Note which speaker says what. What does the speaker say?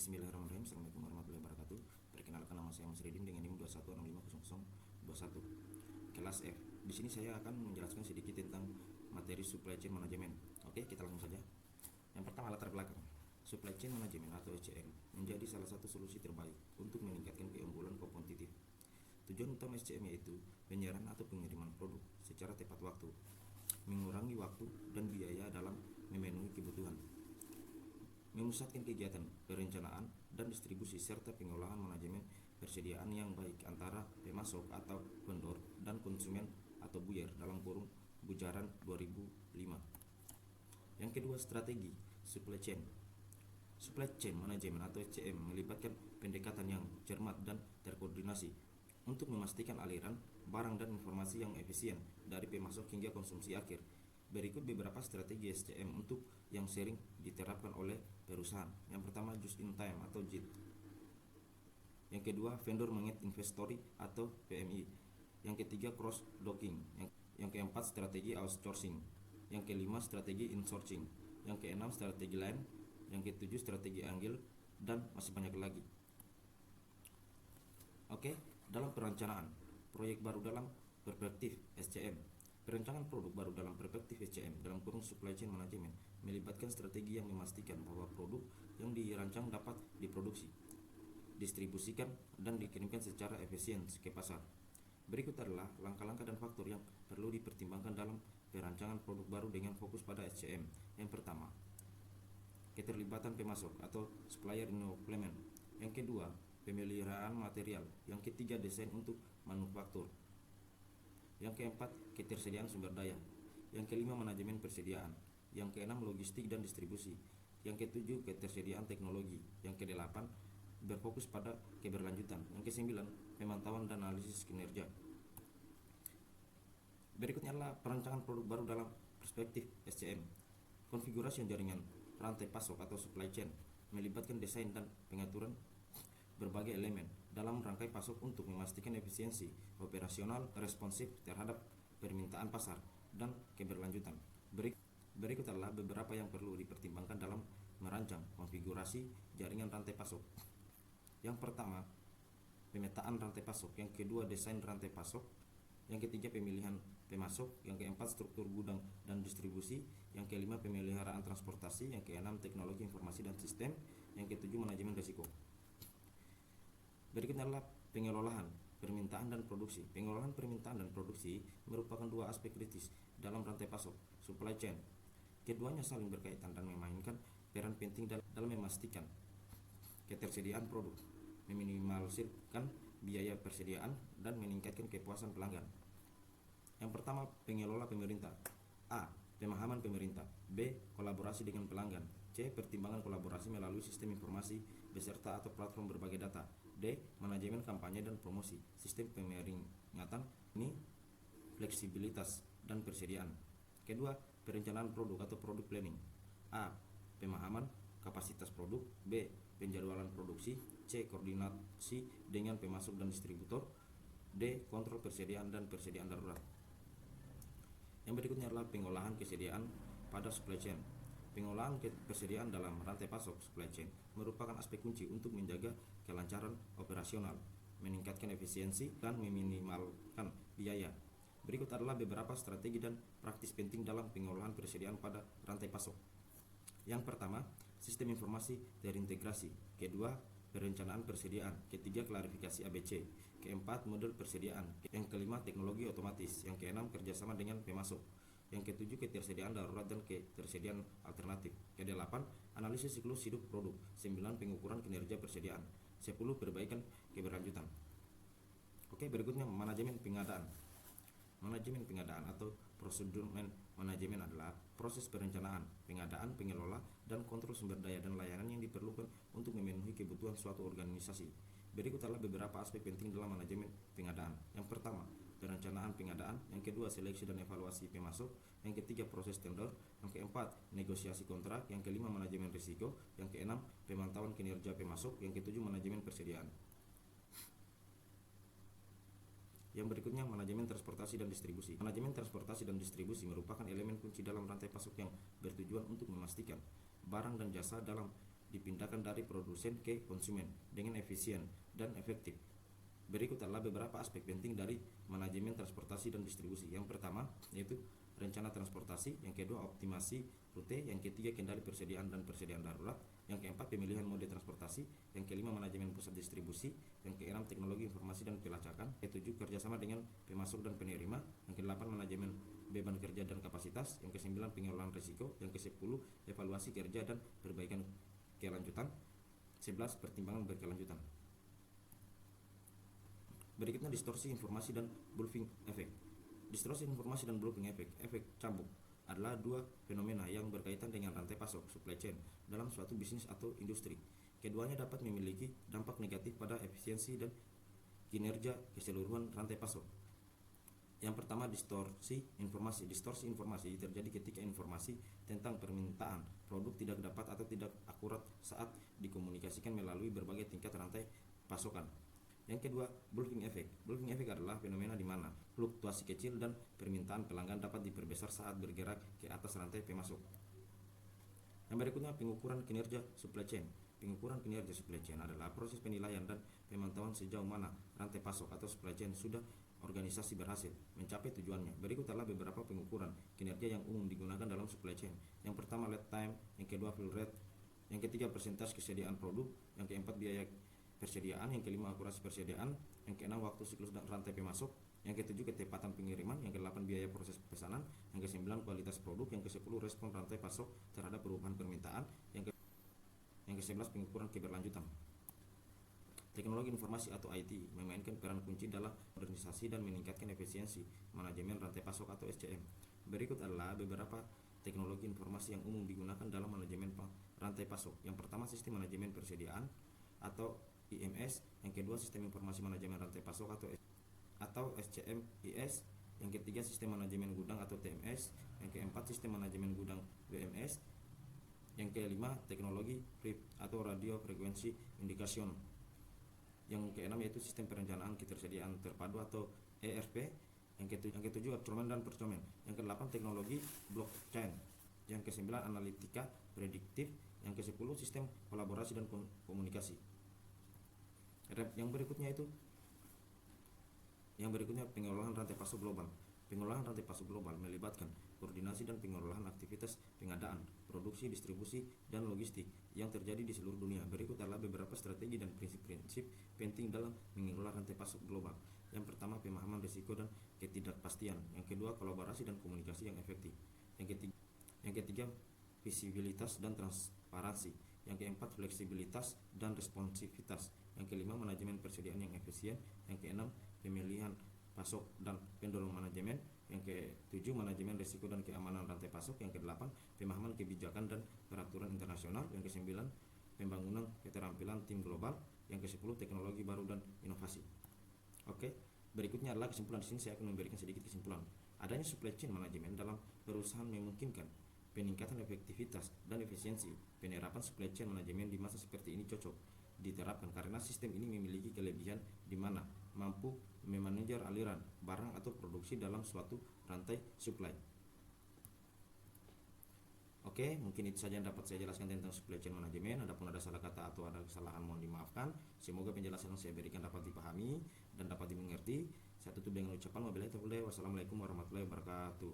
Speaker 1: Bismillahirrahmanirrahim. Assalamualaikum warahmatullahi wabarakatuh. Perkenalkan, nama saya Mas Ridin dengan NIM 21650021. Kelas F. Di sini saya akan menjelaskan sedikit tentang materi supply chain management. Oke, kita langsung saja. Yang pertama, latar belakang. Supply chain management atau SCM menjadi salah satu solusi terbaik untuk meningkatkan keunggulan kompetitif. Tujuan utama SCM yaitu penyerahan atau pengiriman produk secara tepat waktu, mengurangi waktu dan biaya dalam memenuhi kebutuhan, memusatkan kegiatan perencanaan dan distribusi serta pengolahan manajemen persediaan yang baik antara pemasok atau vendor dan konsumen atau buyer dalam kurung Bujaran 2005. Yang kedua, strategi supply chain. Supply chain management atau SCM melibatkan pendekatan yang cermat dan terkoordinasi untuk memastikan aliran barang dan informasi yang efisien dari pemasok hingga konsumsi akhir. Berikut beberapa strategi SCM untuk yang sering diterapkan oleh perusahaan. Yang pertama, just in time atau JIT. Yang kedua, vendor market inventory atau PMI. Yang ketiga, cross docking. Yang keempat, strategi outsourcing. Yang kelima, strategi insourcing. Yang keenam, strategi line. Yang ketujuh, strategi angle, dan masih banyak lagi. Oke, dalam perencanaan proyek baru dalam perspektif SCM. Perencanaan produk baru dalam perspektif SCM dalam kurung supply chain management melibatkan strategi yang memastikan bahwa produk yang dirancang dapat diproduksi, distribusikan, dan dikirimkan secara efisien ke pasar. Berikut adalah langkah-langkah dan faktor yang perlu dipertimbangkan dalam perancangan produk baru dengan fokus pada SCM. Yang pertama, keterlibatan pemasok atau supplier involvement. Yang kedua, pemeliharaan material. Yang ketiga, desain untuk manufaktur. Yang keempat, ketersediaan sumber daya. Yang kelima, manajemen persediaan. Yang keenam, logistik dan distribusi. Yang ketujuh, ketersediaan teknologi. Yang kedelapan, berfokus pada keberlanjutan. Yang kesembilan, pemantauan dan analisis kinerja. Berikutnya adalah perancangan produk baru dalam perspektif SCM. Konfigurasi jaringan rantai pasok atau supply chain melibatkan desain dan pengaturan berbagai elemen dalam rangkai pasok untuk memastikan efisiensi operasional responsif terhadap permintaan pasar dan keberlanjutan. Berikut adalah beberapa yang perlu dipertimbangkan dalam merancang konfigurasi jaringan rantai pasok. Yang pertama, pemetaan rantai pasok. Yang kedua, desain rantai pasok. Yang ketiga, pemilihan pemasok. Yang keempat, struktur gudang dan distribusi. Yang kelima, pemeliharaan transportasi. Yang keenam, teknologi informasi dan sistem. Yang ketujuh, manajemen risiko. Berikutnya adalah pengelolaan permintaan dan produksi. Pengelolaan permintaan dan produksi merupakan dua aspek kritis dalam rantai pasok supply chain. Keduanya saling berkaitan dan memainkan peran penting dalam memastikan ketersediaan produk, meminimalkan biaya persediaan, dan meningkatkan kepuasan pelanggan. Yang pertama, pengelola pemerintah. A. Pemahaman pemerintah. B. Kolaborasi dengan pelanggan. C. Pertimbangan kolaborasi melalui sistem informasi beserta atau platform berbagai data. D. Manajemen kampanye dan promosi, sistem pemeringatan, ini fleksibilitas dan persediaan. Kedua, perencanaan produk atau product planning. A. Pemahaman kapasitas produk. B. Penjadwalan produksi. C. Koordinasi dengan pemasok dan distributor. D. Kontrol persediaan dan persediaan darurat. Yang berikutnya adalah pengolahan kesediaan pada supply chain. Pengolahan persediaan dalam rantai pasok supply chain merupakan aspek kunci untuk menjaga kelancaran operasional, meningkatkan efisiensi, dan meminimalkan biaya. Berikut adalah beberapa strategi dan praktis penting dalam pengolahan persediaan pada rantai pasok. Yang pertama, sistem informasi terintegrasi. Kedua, perencanaan persediaan. Ketiga, klarifikasi ABC. Keempat, model persediaan. Yang kelima, teknologi otomatis. Yang keenam, kerjasama dengan pemasok. Yang ketujuh, ketersediaan darurat dan ketersediaan alternatif. Kedelapan, analisis siklus hidup produk. 9, pengukuran kinerja persediaan. 10, perbaikan keberlanjutan. Oke, berikutnya manajemen pengadaan. Manajemen pengadaan atau prosedur manajemen adalah proses perencanaan, pengadaan, pengelola, dan kontrol sumber daya dan layanan yang diperlukan untuk memenuhi kebutuhan suatu organisasi. Berikut adalah beberapa aspek penting dalam manajemen pengadaan. Yang pertama, perencanaan pengadaan. Yang kedua, seleksi dan evaluasi pemasok. Yang ketiga, proses tender. Yang keempat, negosiasi kontrak. Yang kelima, manajemen risiko. Yang keenam, pemantauan kinerja pemasok. Yang ketujuh, manajemen persediaan. Yang berikutnya, manajemen transportasi dan distribusi. Manajemen transportasi dan distribusi merupakan elemen kunci dalam rantai pasok yang bertujuan untuk memastikan barang dan jasa dalam dipindahkan dari produsen ke konsumen dengan efisien dan efektif. Berikut adalah beberapa aspek penting dari manajemen transportasi dan distribusi. Yang pertama yaitu rencana transportasi, yang kedua optimasi rute, yang ketiga kendali persediaan dan persediaan darurat, yang keempat pemilihan mode transportasi, yang kelima manajemen pusat distribusi, yang keenam teknologi informasi dan pelacakan, ketujuh kerjasama dengan pemasok dan penerima, yang kedelapan manajemen beban kerja dan kapasitas, yang kesembilan pengelolaan risiko, yang kesepuluh evaluasi kerja dan perbaikan kelanjutan, 11 pertimbangan berkelanjutan. Berikutnya distorsi informasi dan bluffing effect. Distorsi informasi dan bluffing effect, efek cambuk, adalah dua fenomena yang berkaitan dengan rantai pasok supply chain dalam suatu bisnis atau industri. Keduanya dapat memiliki dampak negatif pada efisiensi dan kinerja keseluruhan rantai pasok. Yang pertama distorsi informasi. Distorsi informasi terjadi ketika informasi tentang permintaan produk tidak dapat atau tidak akurat saat dikomunikasikan melalui berbagai tingkat rantai pasokan. Yang kedua, bluffing effect. Bluffing effect adalah fenomena di mana fluktuasi kecil dan permintaan pelanggan dapat diperbesar saat bergerak ke atas rantai pemasok. Yang berikutnya, pengukuran kinerja supply chain. Pengukuran kinerja supply chain adalah proses penilaian dan pemantauan sejauh mana rantai pasok atau supply chain sudah organisasi berhasil mencapai tujuannya. Berikut adalah beberapa pengukuran kinerja yang umum digunakan dalam supply chain. Yang pertama, lead time, yang kedua fill rate, yang ketiga persentase kesediaan produk, yang keempat biaya persediaan, yang kelima akurasi persediaan, yang keenam waktu siklus dan rantai pemasok, yang ketujuh ketepatan pengiriman, yang kedelapan biaya proses pesanan, yang kesembilan kualitas produk, yang kesepuluh respon rantai pasok terhadap perubahan permintaan, yang kesebelas pengukuran keberlanjutan. Teknologi informasi atau IT memainkan peran kunci dalam modernisasi dan meningkatkan efisiensi manajemen rantai pasok atau SCM. Berikut adalah beberapa teknologi informasi yang umum digunakan dalam manajemen rantai pasok. Yang pertama, sistem manajemen persediaan atau IMS, yang kedua sistem informasi manajemen rantai pasok atau SCMIS, yang ketiga sistem manajemen gudang atau TMS, yang keempat sistem manajemen gudang WMS, yang kelima teknologi RIP atau radio frekuensi indikation, yang keenam yaitu sistem perencanaan ketersediaan terpadu atau ERP, yang ketujuh procurement dan procurement, yang kedelapan teknologi blockchain, yang kesembilan analitika prediktif, yang kesepuluh sistem kolaborasi dan komunikasi. Yang berikutnya pengelolaan rantai pasok global. Pengelolaan rantai pasok global melibatkan koordinasi dan pengelolaan aktivitas pengadaan, produksi, distribusi, dan logistik yang terjadi di seluruh dunia. Berikut adalah beberapa strategi dan prinsip-prinsip penting dalam mengelola rantai pasok global. Yang pertama, pemahaman risiko dan ketidakpastian. Yang kedua, kolaborasi dan komunikasi yang efektif. Yang ketiga, visibilitas dan transparansi. Yang keempat, fleksibilitas dan responsivitas. Yang kelima, manajemen persediaan yang efisien. Yang keenam, pemilihan pasok dan vendor manajemen. Yang ketujuh, manajemen risiko dan keamanan rantai pasok. Yang kedelapan, pemahaman kebijakan dan peraturan internasional. Yang kesembilan, pembangunan keterampilan tim global. Yang kesepuluh, teknologi baru dan inovasi. Oke, berikutnya adalah kesimpulan. Di sini saya akan memberikan sedikit kesimpulan. Adanya supply chain manajemen dalam perusahaan memungkinkan peningkatan efektivitas dan efisiensi. Penerapan supply chain manajemen di masa seperti ini cocok diterapkan karena sistem ini memiliki kelebihan di mana mampu memanajer aliran barang atau produksi dalam suatu rantai supply. Oke, mungkin itu saja yang dapat saya jelaskan tentang supply chain manajemen. Adapun ada salah kata atau ada kesalahan mohon dimaafkan. Semoga penjelasan yang saya berikan dapat dipahami dan dapat dimengerti. Saya tutup dengan ucapan wabillahi taufiq, wassalamualaikum warahmatullahi wabarakatuh.